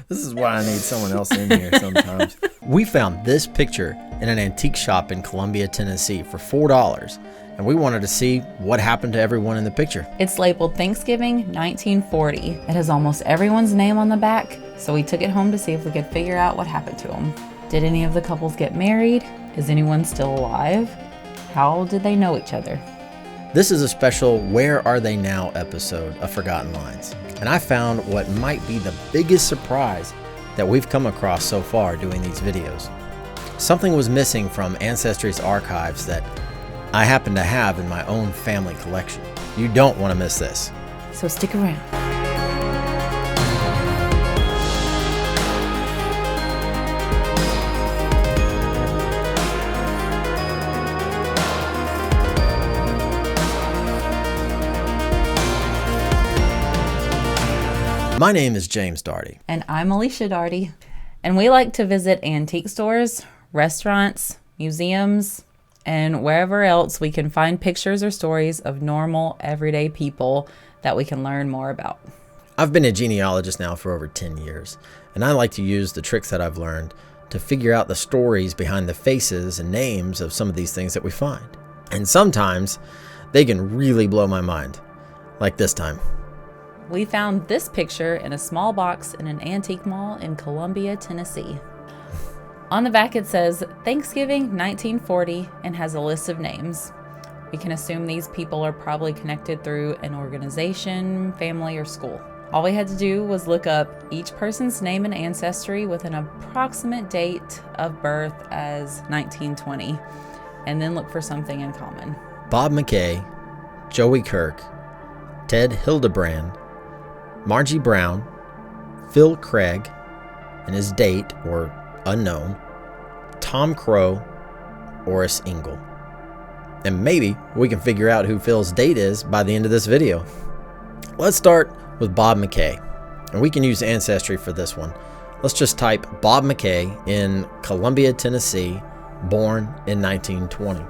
This is why I need someone else in here sometimes. We found this picture in an antique shop in Columbia, Tennessee for $4, and we wanted to see what happened to everyone in the picture. It's labeled Thanksgiving 1940. It has almost everyone's name on the back, so we took it home to see if we could figure out what happened to them. Did any of the couples get married? Is anyone still alive? How did they know each other? This is a special Where Are They Now episode of Forgotten Lines, and I found what might be the biggest surprise that we've come across so far doing these videos. Something was missing from Ancestry's archives that I happen to have in my own family collection. You don't want to miss this. So stick around. My name is James Daugherty. And I'm Alicia Daugherty. And we like to visit antique stores, restaurants, museums, and wherever else we can find pictures or stories of normal, everyday people that we can learn more about. I've been a genealogist now for over 10 years, and I like to use the tricks that I've learned to figure out the stories behind the faces and names of some of these things that we find. And sometimes they can really blow my mind, like this time. We found this picture in a small box in an antique mall in Columbia, Tennessee. On the back it says Thanksgiving 1940 and has a list of names. We can assume these people are probably connected through an organization, family, or school. All we had to do was look up each person's name in Ancestry with an approximate date of birth as 1920, and then look for something in common. Bob McKay, Joey Kirk, Ted Hildebrand, Margie Brown, Phil Craig, and his date, or unknown, Tom Crow, Oris Engel. And maybe we can figure out who Phil's date is by the end of this video. Let's start with Bob McKay, and we can use Ancestry for this one. Let's just type Bob McKay in Columbia, Tennessee, born in 1920.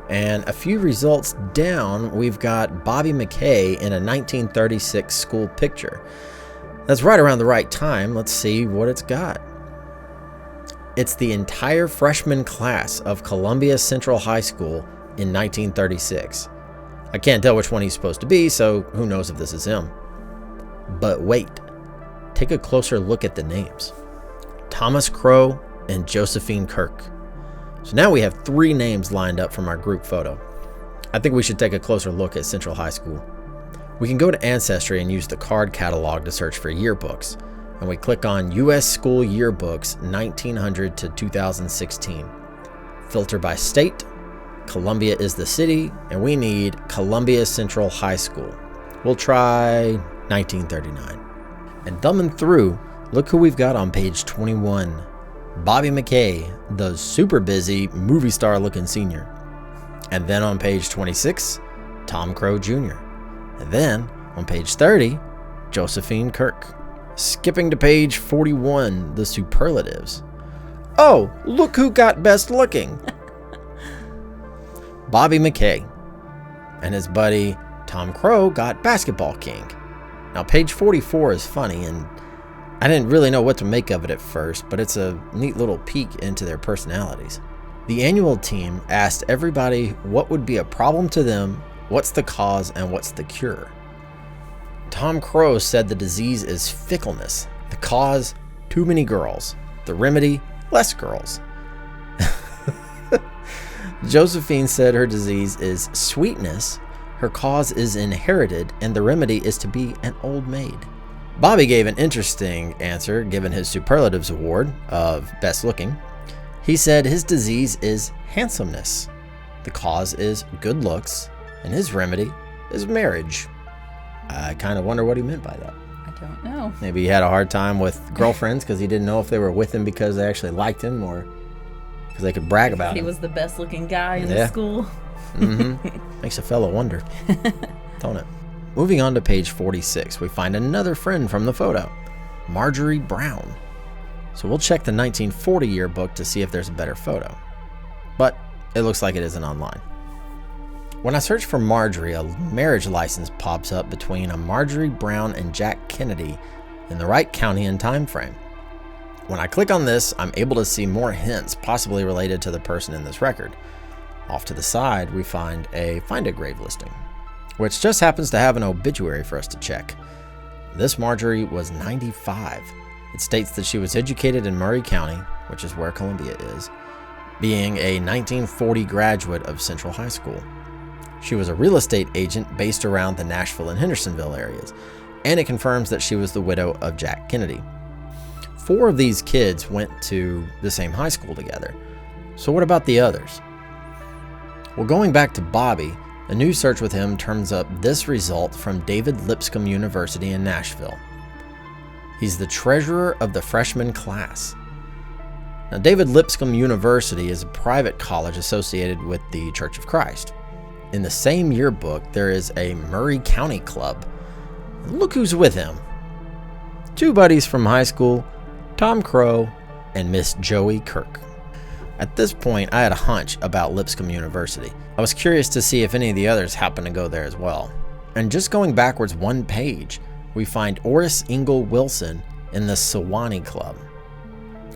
And a few results down, we've got Bobby McKay in a 1936 school picture. That's right around the right time. Let's see what it's got. It's the entire freshman class of Columbia Central High School in 1936. I can't tell which one he's supposed to be, so who knows if this is him. But wait, take a closer look at the names. Thomas Crow and Josephine Kirk. So now we have 3 names lined up from our group photo. I think we should take a closer look at Central High School. We can go to Ancestry and use the card catalog to search for yearbooks. And we click on U.S. School Yearbooks 1900 to 2016. Filter by state. Columbia is the city, and we need Columbia Central High School. We'll try 1939. And thumbing through, look who we've got on page 21. Bobby McKay, the super busy movie star looking senior. And then on page 26, Tom Crow Jr. And then on page 30, Josephine Kirk. Skipping to page 41, the superlatives. Oh, look who got best looking. Bobby McKay and his buddy Tom Crow got basketball king. Now page 44 is funny, and I didn't really know what to make of it at first, but it's a neat little peek into their personalities. The annual team asked everybody what would be a problem to them, what's the cause, and what's the cure. Tom Crow said the disease is fickleness, the cause, too many girls, the remedy, less girls. Josephine said her disease is sweetness, her cause is inherited, and the remedy is to be an old maid. Bobby gave an interesting answer given his superlatives award of best looking. He said his disease is handsomeness, the cause is good looks, and his remedy is marriage. I kind of wonder what he meant by that. I don't know. Maybe he had a hard time with girlfriends because he didn't know if they were with him because they actually liked him or because they could brag about him. He was the best looking guy in the school. Makes a fellow wonder, don't it? Moving on to page 46, we find another friend from the photo, Marjorie Brown. So we'll check the 1940 yearbook to see if there's a better photo. But it looks like it isn't online. When I search for Marjorie, a marriage license pops up between a Marjorie Brown and Jack Kennedy in the right county and time frame. When I click on this, I'm able to see more hints possibly related to the person in this record. Off to the side, we find a Find a Grave listing, which just happens to have an obituary for us to check. This Marjorie was 95. It states that she was educated in Murray County, which is where Columbia is, being a 1940 graduate of Central High School. She was a real estate agent based around the Nashville and Hendersonville areas, and it confirms that she was the widow of Jack Kennedy. 4 of these kids went to the same high school together. So what about the others? Well, going back to Bobby, a new search with him turns up this result from David Lipscomb University in Nashville. He's the treasurer of the freshman class. Now, David Lipscomb University is a private college associated with the Church of Christ. In the same yearbook, there is a Murray County Club. Look who's with him. 2 buddies from high school, Tom Crow and Miss Joey Kirk. At this point, I had a hunch about Lipscomb University. I was curious to see if any of the others happened to go there as well. And just going backwards 1 page, we find Horace Ingle Wilson in the Sewanee Club,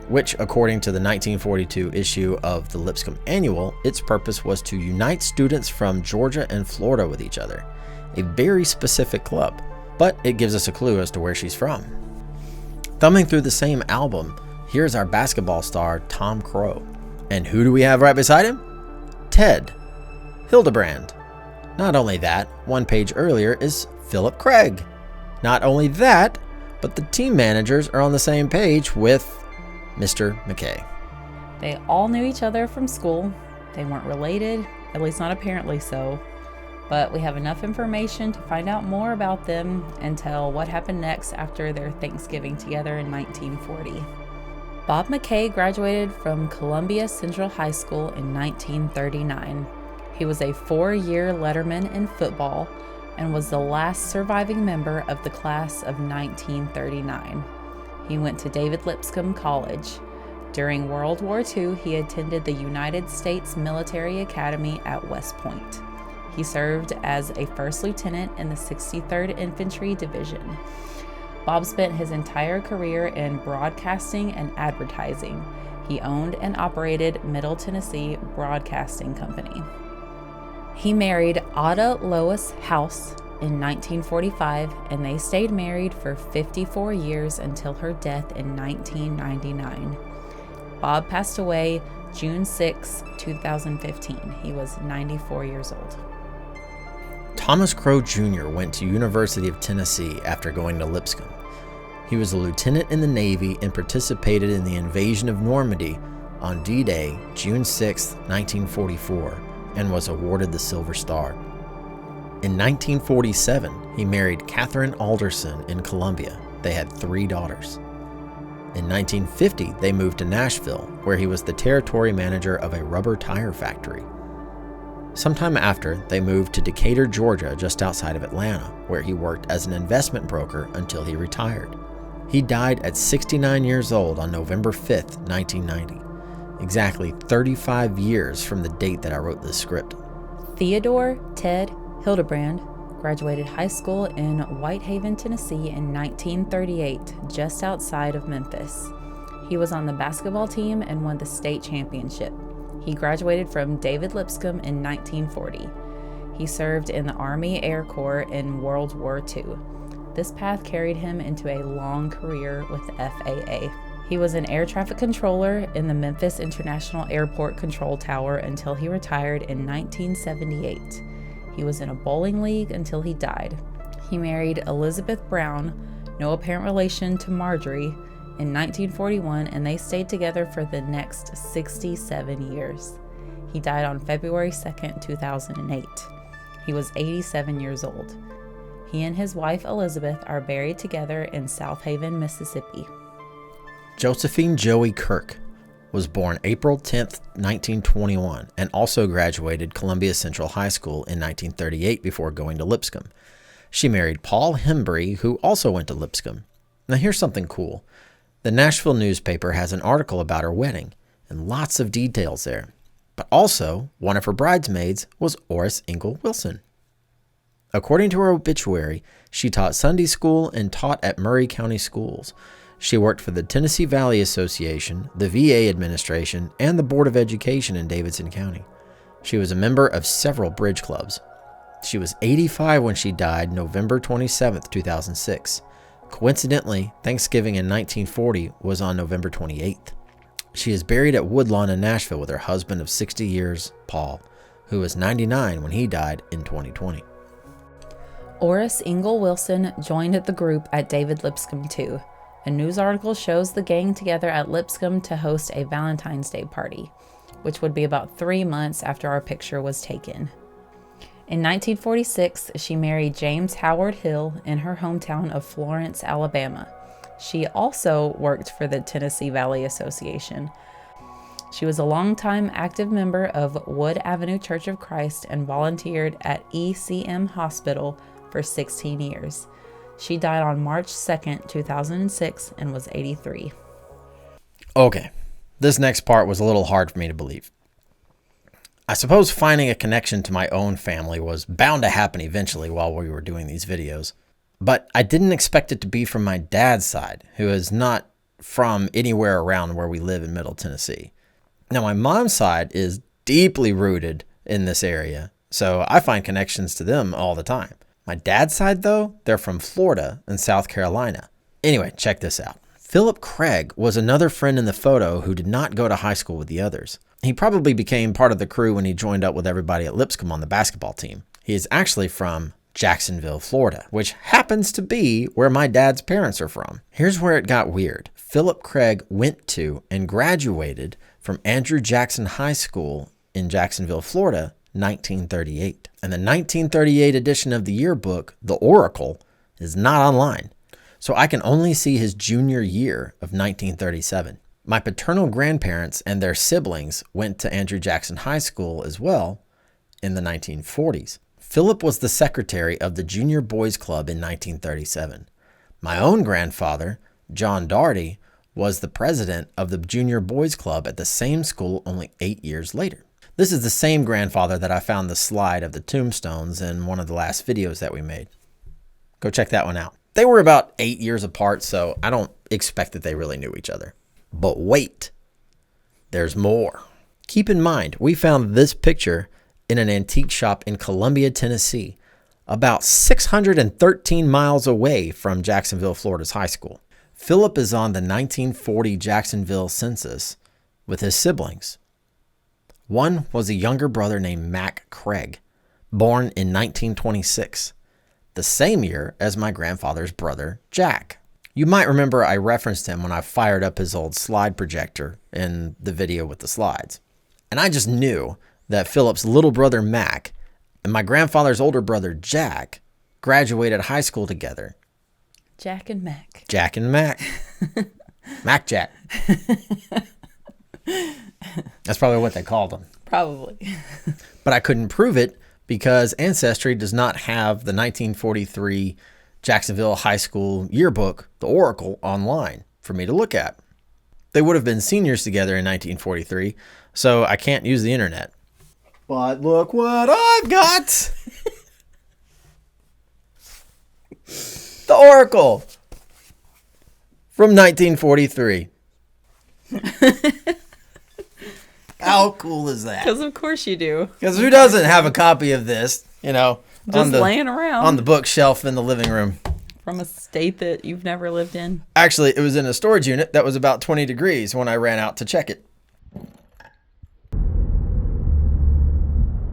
which, according to the 1942 issue of the Lipscomb Annual, its purpose was to unite students from Georgia and Florida with each other. A very specific club, but it gives us a clue as to where she's from. Thumbing through the same album, here's our basketball star, Tom Crow. And who do we have right beside him? Ted Hildebrand. Not only that, 1 page earlier is Philip Craig. Not only that, but the team managers are on the same page with Mr. McKay. They all knew each other from school. They weren't related, at least not apparently so. But we have enough information to find out more about them and tell what happened next after their Thanksgiving together in 1940. Bob McKay graduated from Columbia Central High School in 1939. He was a 4-year letterman in football and was the last surviving member of the class of 1939. He went to David Lipscomb College. During World War II, he attended the United States Military Academy at West Point. He served as a first lieutenant in the 63rd Infantry Division. Bob spent his entire career in broadcasting and advertising. He owned and operated Middle Tennessee Broadcasting Company. He married Ada Lois House in 1945, and they stayed married for 54 years until her death in 1999. Bob passed away June 6, 2015. He was 94 years old. Thomas Crow Jr. went to University of Tennessee after going to Lipscomb. He was a lieutenant in the Navy and participated in the invasion of Normandy on D-Day, June 6, 1944, and was awarded the Silver Star. In 1947, he married Catherine Alderson in Columbia. They had 3 daughters. In 1950, they moved to Nashville, where he was the territory manager of a rubber tire factory. Sometime after, they moved to Decatur, Georgia, just outside of Atlanta, where he worked as an investment broker until he retired. He died at 69 years old on November 5th, 1990, exactly 35 years from the date that I wrote this script. Theodore Ted Hildebrand graduated high school in Whitehaven, Tennessee in 1938, just outside of Memphis. He was on the basketball team and won the state championship. He graduated from David Lipscomb in 1940. He served in the Army Air Corps in World War II. This path carried him into a long career with the FAA. He was an air traffic controller in the Memphis International Airport Control Tower until he retired in 1978. He was in a bowling league until he died. He married Elizabeth Brown, no apparent relation to Marjorie, in 1941, and they stayed together for the next 67 years. He died on February 2nd, 2008. He was 87 years old. He and his wife Elizabeth are buried together in South Haven, Mississippi. Josephine Joey Kirk was born April 10, 1921, and also graduated Columbia Central High School in 1938 before going to Lipscomb. She married Paul Hembry, who also went to Lipscomb. Now here's something cool. The Nashville newspaper has an article about her wedding, and lots of details there. But also, one of her bridesmaids was Horace Ingle Wilson. According to her obituary, she taught Sunday school and taught at Murray County schools. She worked for the Tennessee Valley Association, the VA administration, and the Board of Education in Davidson County. She was a member of several bridge clubs. She was 85 when she died November 27, 2006. Coincidentally, Thanksgiving in 1940 was on November 28th. She is buried at Woodlawn in Nashville with her husband of 60 years, Paul, who was 99 when he died in 2020. Oris Ingle Wilson joined the group at David Lipscomb too. A news article shows the gang together at Lipscomb to host a Valentine's Day party, which would be about 3 months after our picture was taken. In 1946, she married James Howard Hill in her hometown of Florence, Alabama. She also worked for the Tennessee Valley Association. She was a longtime active member of Wood Avenue Church of Christ and volunteered at ECM Hospital for 16 years. She died on March 2nd, 2006, and was 83. Okay, this next part was a little hard for me to believe. I suppose finding a connection to my own family was bound to happen eventually while we were doing these videos. But I didn't expect it to be from my dad's side, who is not from anywhere around where we live in Middle Tennessee. Now, my mom's side is deeply rooted in this area, so I find connections to them all the time. My dad's side, though, they're from Florida and South Carolina. Anyway, check this out. Philip Craig was another friend in the photo who did not go to high school with the others. He probably became part of the crew when he joined up with everybody at Lipscomb on the basketball team. He is actually from Jacksonville, Florida, which happens to be where my dad's parents are from. Here's where it got weird. Philip Craig went to and graduated from Andrew Jackson High School in Jacksonville, Florida, 1938. And the 1938 edition of the yearbook, The Oracle, is not online. So I can only see his junior year of 1937. My paternal grandparents and their siblings went to Andrew Jackson High School as well in the 1940s. Philip was the secretary of the Junior Boys Club in 1937. My own grandfather, John Daugherty, was the president of the Junior Boys Club at the same school only 8 years later. This is the same grandfather that I found the slide of the tombstones in one of the last videos that we made. Go check that one out. They were about 8 years apart, so I don't expect that they really knew each other. But wait, there's more. Keep in mind, we found this picture in an antique shop in Columbia, Tennessee, about 613 miles away from Jacksonville, Florida's high school. Philip is on the 1940 Jacksonville census with his siblings. One was a younger brother named Mac Craig, born in 1926, the same year as my grandfather's brother, Jack. You might remember I referenced him when I fired up his old slide projector in the video with the slides. And I just knew that Philip's little brother Mac and my grandfather's older brother Jack graduated high school together. Jack and Mac. Jack and Mac. Mac Jack. That's probably what they called him. Probably. But I couldn't prove it because Ancestry does not have the 1943 Jacksonville High School yearbook, The Oracle, online for me to look at. They would have been seniors together in 1943, so I can't use the internet. But look what I've got! The Oracle from 1943. How cool is that? Because of course you do. Because who doesn't have a copy of this, just laying around on the bookshelf in the living room? From a state that you've never lived in. Actually, it was in a storage unit that was about 20 degrees when I ran out to check it.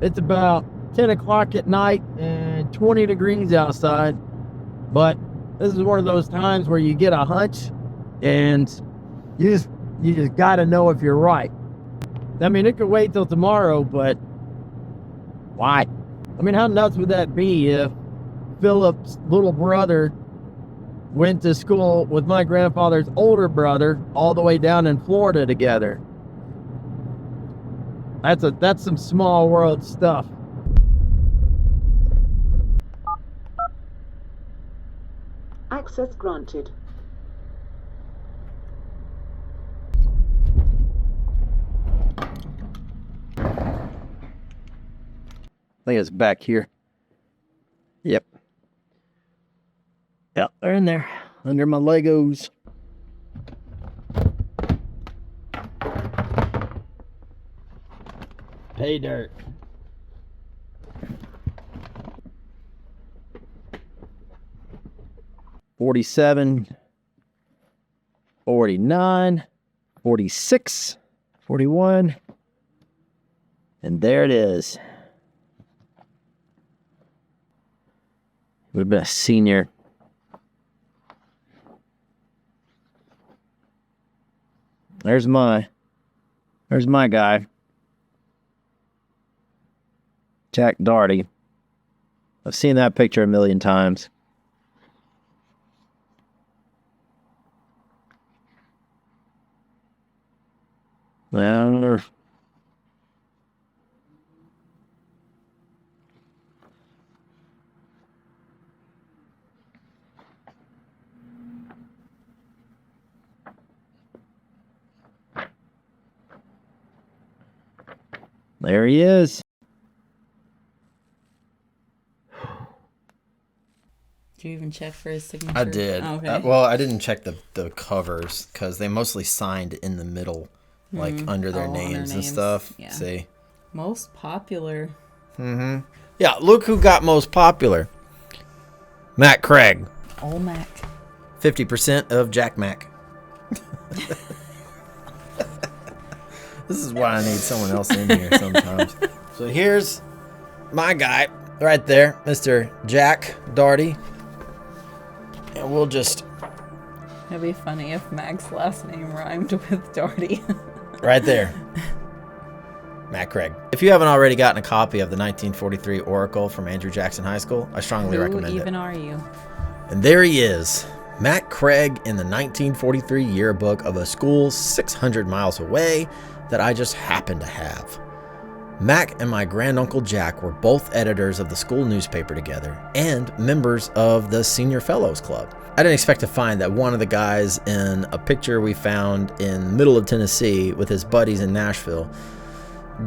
It's about 10 o'clock at night and 20 degrees outside. But this is one of those times where you get a hunch and you just got to know if you're right. I mean, it could wait till tomorrow, but why? I mean, how nuts would that be if Philip's little brother went to school with my grandfather's older brother all the way down in Florida together? That's some small world stuff. Access granted. I think it's back here. Yep. Yep, they're in there under my Legos. Pay dirt. $47, $49, $46, $41, and there it is. Would have been a senior. There's my guy, Jack Doherty. I've seen that picture a million times. Well, there he is. Did you even check for his signature? I did. Oh, okay. Well, I didn't check the covers because they mostly signed in the middle, like under their names and stuff. Yeah. See? Most popular. Yeah, look who got most popular. Matt Craig. Old Mac. 50% of Jack Mac. This is why I need someone else in here sometimes. So here's my guy right there, Mr. Jack Doherty. And we'll just... It'd be funny if Mac's last name rhymed with Doherty. Right there. Matt Craig. If you haven't already gotten a copy of the 1943 Oracle from Andrew Jackson High School, I strongly recommend it. Who even are you? And there he is, Matt Craig in the 1943 yearbook of a school 600 miles away that I just happened to have. Mac and my granduncle Jack were both editors of the school newspaper together and members of the Senior Fellows Club. I didn't expect to find that one of the guys in a picture we found in the middle of Tennessee with his buddies in Nashville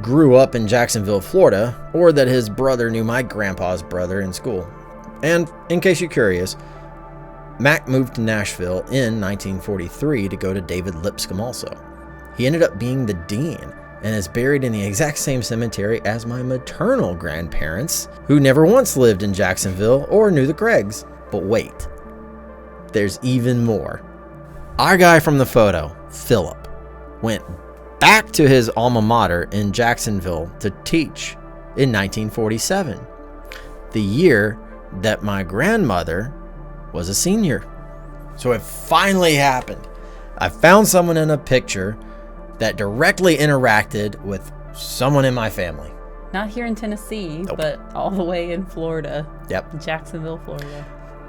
grew up in Jacksonville, Florida, or that his brother knew my grandpa's brother in school. And in case you're curious, Mac moved to Nashville in 1943 to go to David Lipscomb also. He ended up being the dean and is buried in the exact same cemetery as my maternal grandparents, who never once lived in Jacksonville or knew the Craigs. But wait, there's even more. Our guy from the photo, Philip, went back to his alma mater in Jacksonville to teach in 1947, the year that my grandmother was a senior. So it finally happened. I found someone in a picture that directly interacted with someone in my family. Not here in Tennessee, Nope. but all the way in Florida. Yep. Jacksonville, Florida.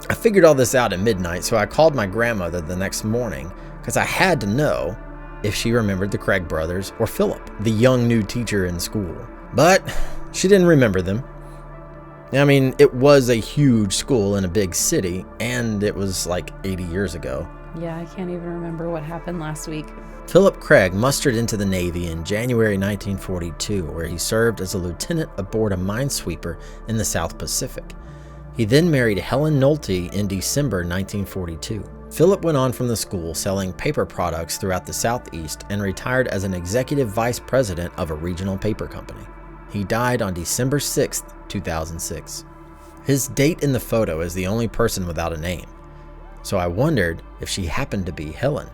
I figured all this out at midnight, so I called my grandmother the next morning because I had to know if she remembered the Craig brothers or Philip, the young new teacher in school. But she didn't remember them. I mean, it was a huge school in a big city, and it was like 80 years ago. Yeah, I can't even remember what happened last week. Philip Craig mustered into the Navy in January 1942, where he served as a lieutenant aboard a minesweeper in the South Pacific. He then married Helen Nolte in December 1942. Philip went on from the school selling paper products throughout the Southeast and retired as an executive vice president of a regional paper company. He died on December 6, 2006. His date in the photo is the only person without a name, so I wondered if she happened to be Helen,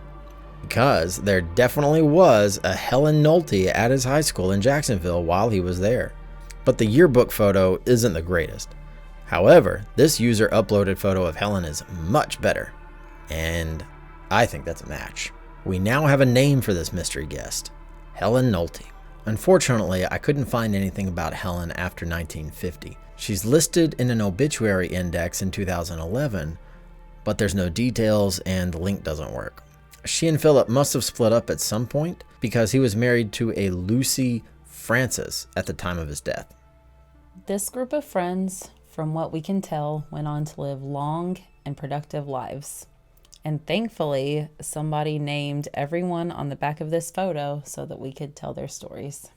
because there definitely was a Helen Nolte at his high school in Jacksonville while he was there. But the yearbook photo isn't the greatest. However, this user uploaded photo of Helen is much better, and I think that's a match. We now have a name for this mystery guest, Helen Nolte. Unfortunately, I couldn't find anything about Helen after 1950. She's listed in an obituary index in 2011, but there's no details and the link doesn't work. She and Philip must have split up at some point because he was married to a Lucy Francis at the time of his death. This group of friends, from what we can tell, went on to live long and productive lives. And thankfully, somebody named everyone on the back of this photo so that we could tell their stories.